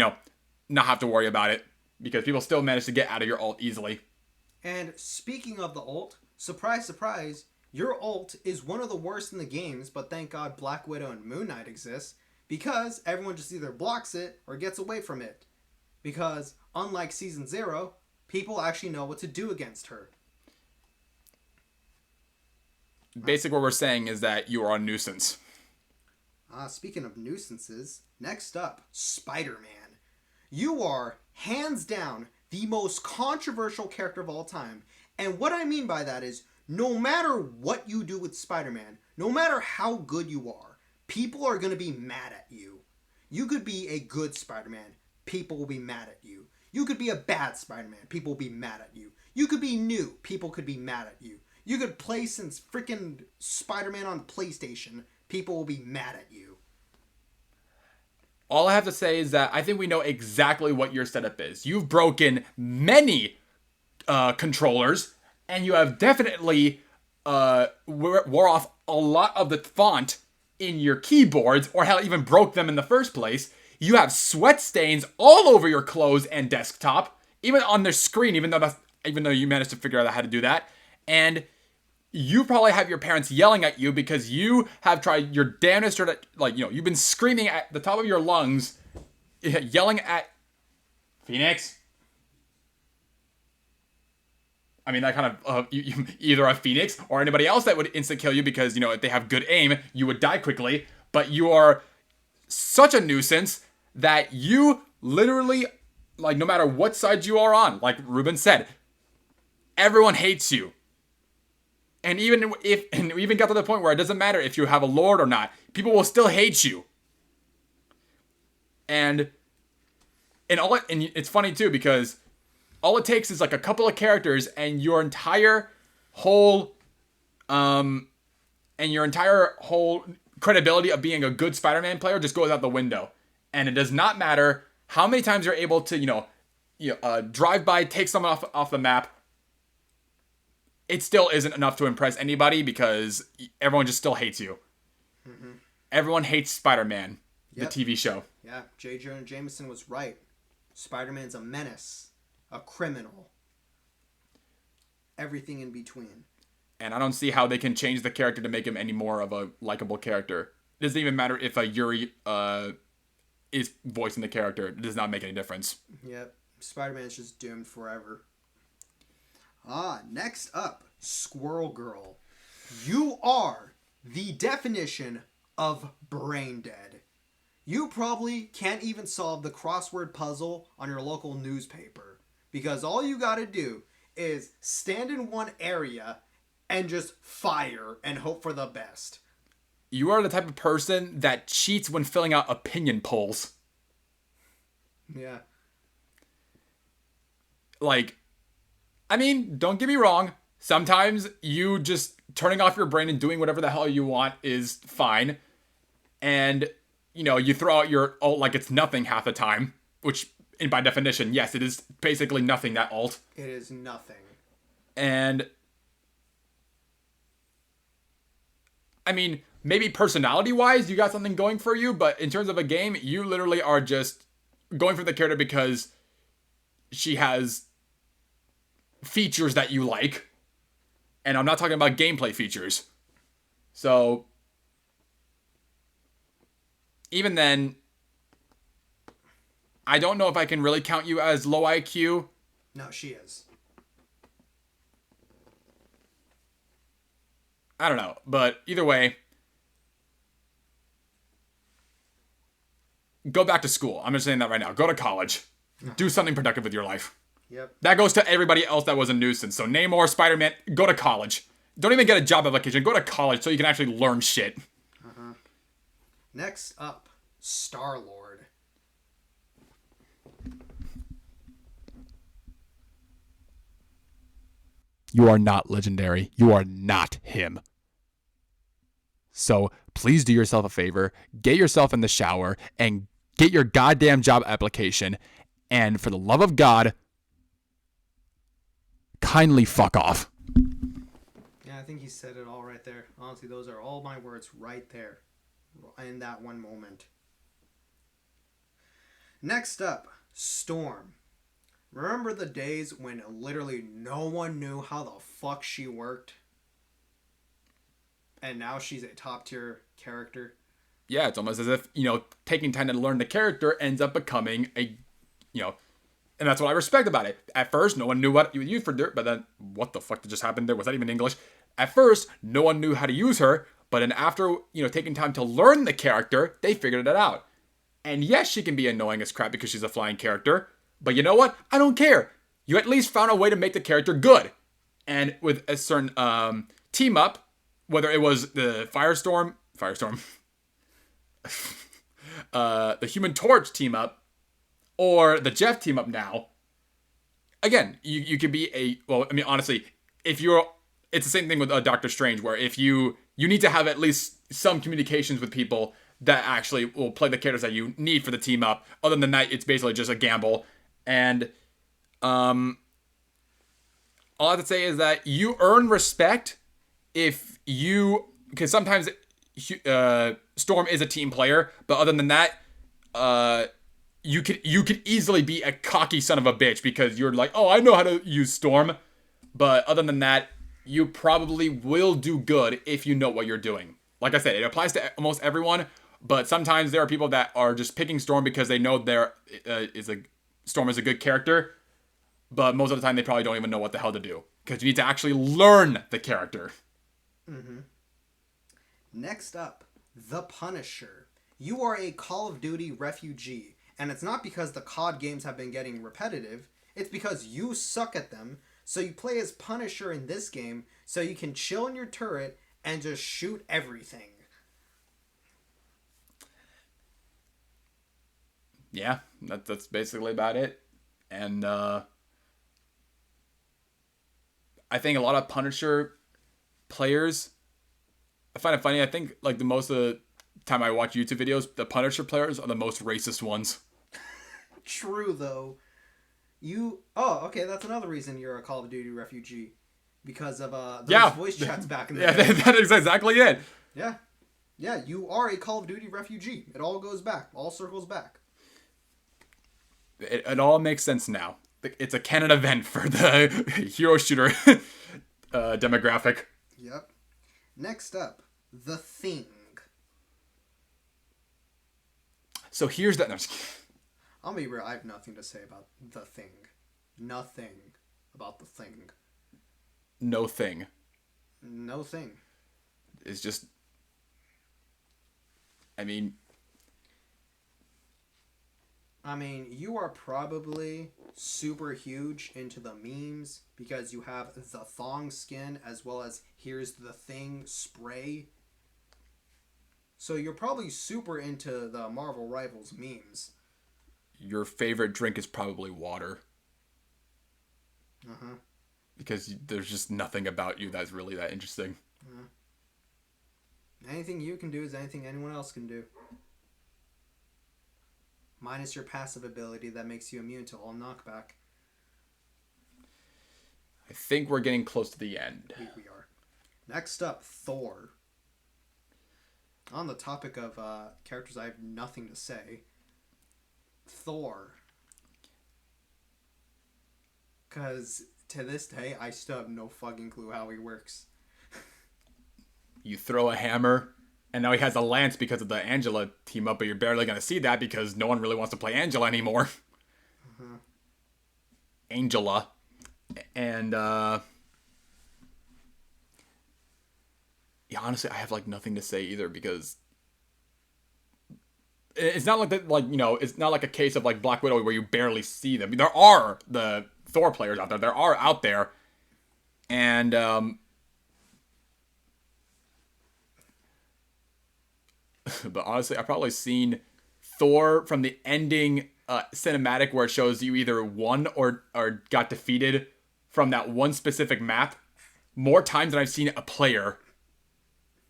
not have to worry about it because people still manage to get out of your ult easily. And speaking of the ult, surprise, surprise, your ult is one of the worst in the games, but thank God Black Widow and Moon Knight exist because everyone just either blocks it or gets away from it. Because unlike Season 0, people actually know what to do against her. Basically what we're saying is that you are a nuisance. Speaking of nuisances, next up, Spider-Man. You are, hands down, the most controversial character of all time. And what I mean by that is, no matter what you do with Spider-Man, no matter how good you are, people are going to be mad at you. You could be a good Spider-Man. people will be mad at you. You could be a bad Spider-Man, people will be mad at you. You could be new, people could be mad at you. You could play since freaking Spider-Man on PlayStation, people will be mad at you. All I have to say is that I think we know exactly what your setup is. You've broken many controllers, and you have definitely wore off a lot of the font in your keyboards, or hell, even broke them in the first place. You have sweat stains all over your clothes and desktop, even on the screen, even though you managed to figure out how to do that. And you probably have your parents yelling at you because you have tried your damnedest to, you've been screaming at the top of your lungs, yelling at Phoenix. I mean, that kind of, either a Phoenix or anybody else that would insta-kill you because, if they have good aim, you would die quickly. But you are such a nuisance that you literally, no matter what side you are on, like Ruben said, everyone hates you. And we even got to the point where it doesn't matter if you have a lord or not. People will still hate you. And it's funny too because all it takes is a couple of characters and your entire whole credibility of being a good Spider-Man player just goes out the window. And it does not matter how many times you're able to, drive by, take someone off the map. It still isn't enough to impress anybody because everyone just still hates you. Mm-hmm. Everyone hates Spider-Man, the TV show. Yeah, J. Jonah Jameson was right. Spider-Man's a menace, a criminal, everything in between. And I don't see how they can change the character to make him any more of a likable character. It doesn't even matter if Yuri is voicing the character. It does not make any difference. Yep, Spider-Man's just doomed forever. Next up, Squirrel Girl. You are the definition of brain dead. You probably can't even solve the crossword puzzle on your local newspaper because all you gotta do is stand in one area and just fire and hope for the best. You are the type of person that cheats when filling out opinion polls. Yeah. Don't get me wrong. Sometimes you just turning off your brain and doing whatever the hell you want is fine. And, you throw out your ult like it's nothing half the time. Which, by definition, yes, it is basically nothing, that ult. It is nothing. And, maybe personality-wise, you got something going for you. But in terms of a game, you literally are just going for the character because she has features that you like. And I'm not talking about gameplay features. So, even then, I don't know if I can really count you as low IQ. No, she is. I don't know. But either way, go back to school. I'm just saying that right now. Go to college. Do something productive with your life. Yep. That goes to everybody else that was a nuisance. So Namor, Spider-Man, go to college. Don't even get a job application. Go to college so you can actually learn shit. Uh-huh. Next up, Star-Lord. You are not legendary. You are not him. So please do yourself a favor. Get yourself in the shower and get your goddamn job application. And for the love of God, kindly fuck off. Yeah, I think he said it all right there. Honestly, those are all my words right there in that one moment. Next up, Storm. Remember the days when literally no one knew how the fuck she worked? And now she's a top tier character. Yeah, it's almost as if, taking time to learn the character ends up becoming a, and that's what I respect about it. At first, no one knew what you would use for dirt, but then, what the fuck just happened there? Was that even English? At first, no one knew how to use her, but then after, taking time to learn the character, they figured it out. And yes, she can be annoying as crap because she's a flying character, but you know what? I don't care. You at least found a way to make the character good. And with a certain team up, whether it was the Firestorm, the Human Torch team up, or the Jeff team up now, again, you could be well, I mean, honestly, if you're, it's the same thing with Doctor Strange, where if you need to have at least some communications with people that actually will play the characters that you need for the team up. Other than that, it's basically just a gamble. And all I have to say is that you earn respect if you, because sometimes Storm is a team player, but other than that, you could easily be a cocky son of a bitch because you're like, oh, I know how to use Storm. But other than that, you probably will do good if you know what you're doing. Like I said, it applies to almost everyone, but sometimes there are people that are just picking Storm because they know Storm is a good character, but most of the time they probably don't even know what the hell to do because you need to actually learn the character. Mm-hmm. Next up, The Punisher. You are a Call of Duty refugee, and it's not because the COD games have been getting repetitive, it's because you suck at them, so you play as Punisher in this game so you can chill in your turret and just shoot everything. Yeah, that's basically about it. And I think a lot of Punisher players, I find it funny. I think like the most of the time I watch YouTube videos, the Punisher players are the most racist ones. True, though. Okay, that's another reason you're a Call of Duty refugee. Because of those voice chats back in the day. That is exactly it. Yeah. Yeah, you are a Call of Duty refugee. It all goes back. All circles back. It all makes sense now. It's a canon event for the hero shooter demographic. Yep. Next up, The Thing. So here's that. No, I'll be real. I have nothing to say about The Thing. Nothing about The Thing. No thing. No thing. It's just. I mean, you are probably super huge into the memes because you have the thong skin as well as here's the thing spray. So you're probably super into the Marvel Rivals memes. Your favorite drink is probably water. Uh-huh. Because there's just nothing about you that's really that interesting. Anything you can do is anything anyone else can do. Minus your passive ability that makes you immune to all knockback. I think we're getting close to the end. We are. Next up, Thor. On the topic of characters I have nothing to say. Thor. Because to this day, I still have no fucking clue how he works. You throw a hammer, and now he has a lance because of the Angela team up, but you're barely going to see that because no one really wants to play Angela anymore. Uh-huh. Angela. And, yeah, honestly, I have, like, nothing to say either because it's not like that, like, you know, it's not like a case of, like, Black Widow where you barely see them. There are the Thor players out there. There are out there. And, but honestly, I've probably seen Thor from the ending cinematic where it shows you either won or got defeated from that one specific map more times than I've seen a player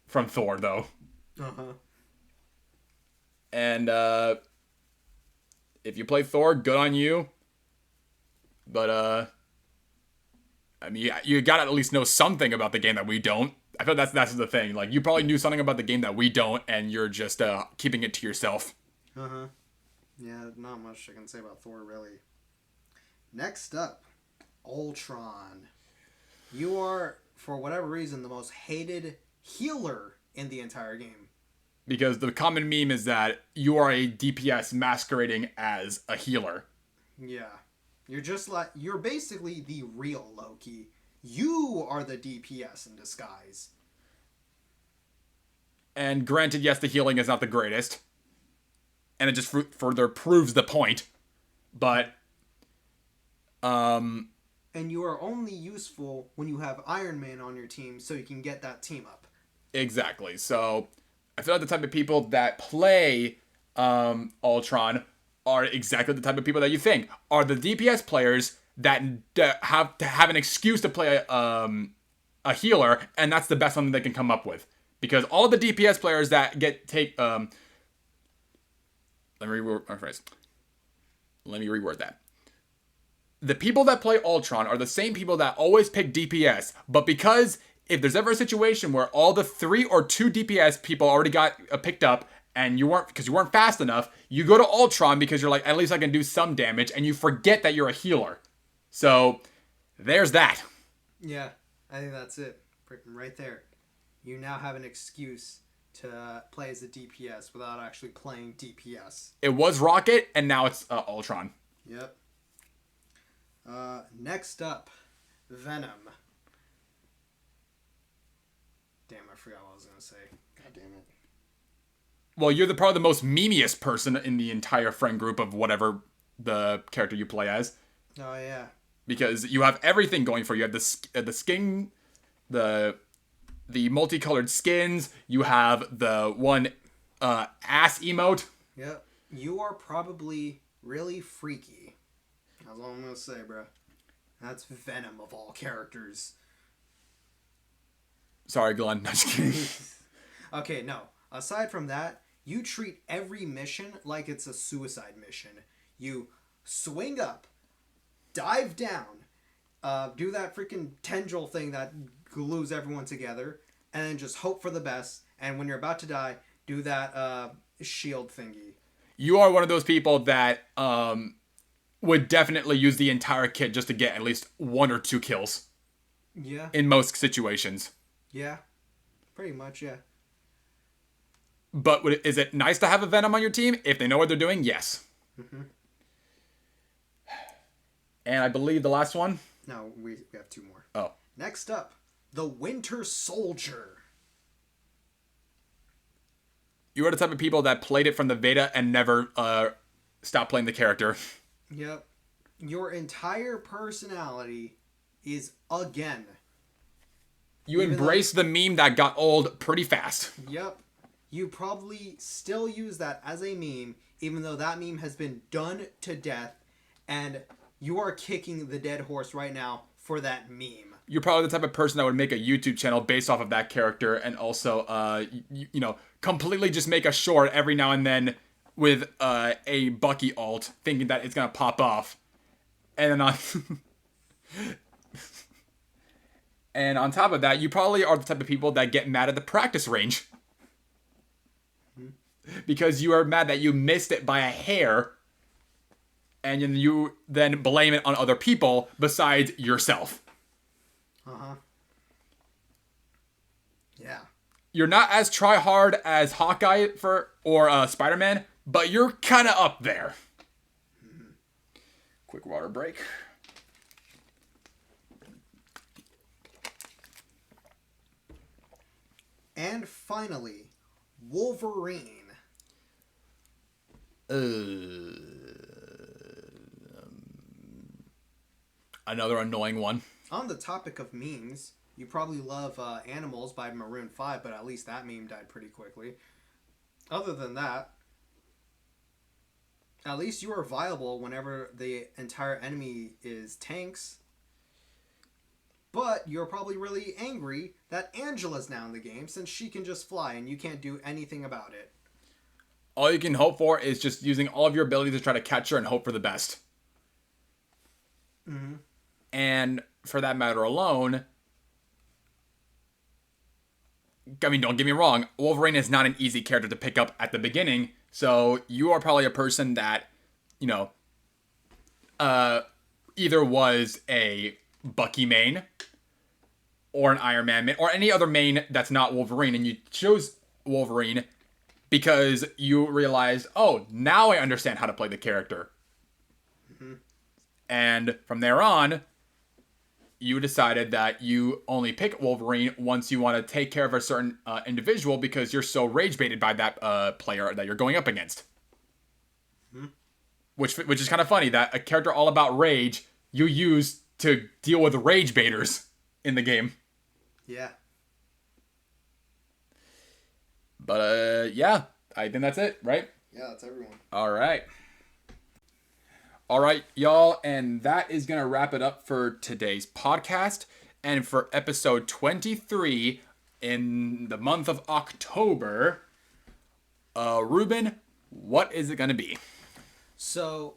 from Thor, though. Uh-huh. And if you play Thor, good on you. But I mean, you gotta at least know something about the game that we don't. I feel that's the thing. Like, you probably knew something about the game that we don't, and you're just keeping it to yourself. Uh-huh. Yeah, not much I can say about Thor, really. Next up, Ultron. You are, for whatever reason, the most hated healer in the entire game. Because the common meme is that you are a DPS masquerading as a healer. Yeah. You're basically the real Loki. You are the DPS in disguise. And granted, yes, the healing is not the greatest. And it just further proves the point. But, And you are only useful when you have Iron Man on your team so you can get that team up. Exactly. So, I feel like the type of people that play Ultron are exactly the type of people that you think are the DPS players that have to have an excuse to play a healer, and that's the best one they can come up with. Because all of the DPS players that let me reword that. The people that play Ultron are the same people that always pick DPS, but because if there's ever a situation where all the 3 or 2 DPS people already got picked up, and you weren't fast enough, you go to Ultron because you're like, at least I can do some damage, and you forget that you're a healer. So, there's that. Yeah, I think that's it. Right there. You now have an excuse to play as a DPS without actually playing DPS. It was Rocket, and now it's Ultron. Yep. Next up, Venom. Damn, I forgot what I was going to say. God damn it. Well, you're probably the most memeiest person in the entire friend group of whatever the character you play as. Oh, yeah. Because you have everything going for you. You have the skin, the multicolored skins. You have the one ass emote. Yep. You are probably really freaky. That's all I'm going to say, bro. That's Venom of all characters. Sorry, Glenn. No, just kidding. Okay, no. Aside from that, you treat every mission like it's a suicide mission. You swing up, dive down, do that freaking tendril thing that glues everyone together, and then just hope for the best. And when you're about to die, do that shield thingy. You are one of those people that would definitely use the entire kit just to get at least 1 or 2 kills. Yeah. In most situations. Yeah. Pretty much, yeah. But is it nice to have a Venom on your team? If they know what they're doing, yes. Mm-hmm. And I believe the last one? No, we have 2 more. Oh. Next up, the Winter Soldier. You are the type of people that played it from the beta and never stopped playing the character. Yep. Your entire personality is again. You embrace the meme that got old pretty fast. Yep. You probably still use that as a meme, even though that meme has been done to death, and you are kicking the dead horse right now for that meme. You're probably the type of person that would make a YouTube channel based off of that character, and also, completely just make a short every now and then with a Bucky alt, thinking that it's gonna pop off, and then and on top of that, you probably are the type of people that get mad at the practice range. Because you are mad that you missed it by a hair, and you then blame it on other people besides yourself. Uh-huh. Yeah. You're not as try-hard as Hawkeye or Spider-Man, but you're kind of up there. Mm-hmm. Quick water break. And finally, Wolverine. Another annoying one. On the topic of memes, you probably love Animals by Maroon 5, but at least that meme died pretty quickly. Other than that, at least you are viable whenever the entire enemy is tanks. But you're probably really angry that Angela's now in the game since she can just fly and you can't do anything about it. All you can hope for is just using all of your abilities to try to catch her and hope for the best. Mm-hmm. And for that matter alone, I mean, don't get me wrong, Wolverine is not an easy character to pick up at the beginning, so you are probably a person that, either was a Bucky main, or an Iron Man main, or any other main that's not Wolverine, and you chose Wolverine because you realized, oh, now I understand how to play the character. Mm-hmm. And from there on, you decided that you only pick Wolverine once you want to take care of a certain individual because you're so rage baited by that player that you're going up against. Mm-hmm. Which is kind of funny that a character all about rage you use to deal with rage baiters in the game. Yeah. But yeah, I think that's it, right? Yeah, that's everyone. All right. All right, y'all, and that is going to wrap it up for today's podcast. And for episode 23 in the month of October, Ruben, what is it going to be? So,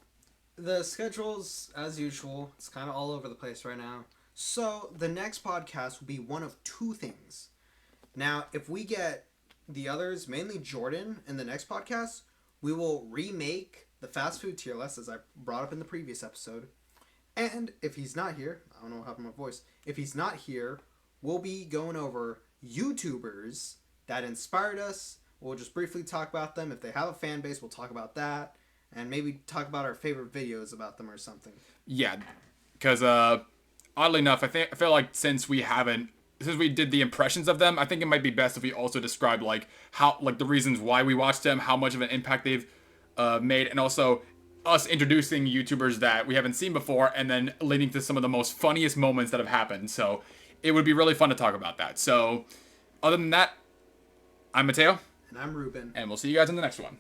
the schedule's as usual. It's kind of all over the place right now. So, the next podcast will be one of two things. Now, if we get the others, mainly Jordan, in the next podcast, we will remake the fast food tier list, as I brought up in the previous episode. And if he's not here, I don't know what happened to my voice. If he's not here, we'll be going over YouTubers that inspired us. We'll just briefly talk about them. If they have a fan base, we'll talk about that. And maybe talk about our favorite videos about them or something. Yeah, because oddly enough, I feel like since we did the impressions of them, I think it might be best if we also describe like how the reasons why we watched them, how much of an impact they've made, and also us introducing YouTubers that we haven't seen before, and then leading to some of the most funniest moments that have happened. So it would be really fun to talk about that. So other than that, I'm Mateo. And I'm Ruben. And we'll see you guys in the next one.